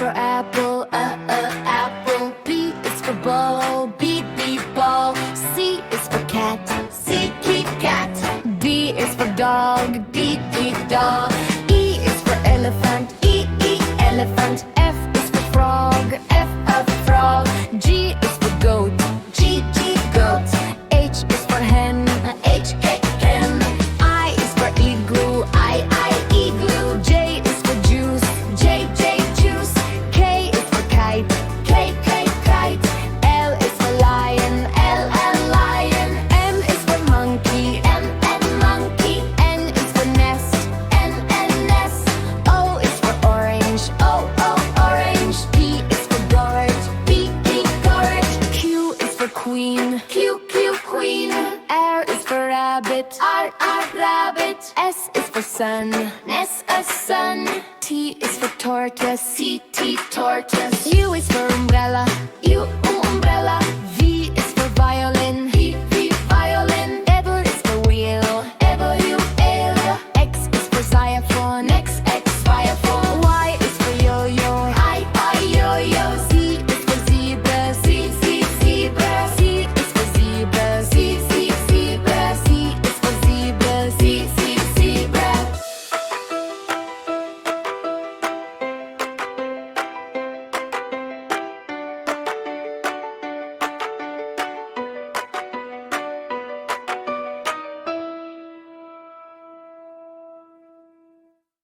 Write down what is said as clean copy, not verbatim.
for apple, apple. B is for ball, B, ball. C is for cat, C, cat. D is for dog, D, dog. E is for elephant, E, elephant. F is for frog, F, frog. G is for goat, G, goat. H is for hen, H, hen. I is for igloo, I, igloo. J is for juice, J, juice. K is for kite, K, kite. L is for lion, L, lion. M is for monkey, M, monkey. N is for nest, N, nest. O is for orange, O, orange. P is for gourd, P, gourd. Q is for queen, Q, queen. R is for rabbit, R, rabbit. S is for sun, S, sun. T is for tortoise, C, tortoise. U is for umbrella, U, umbrella.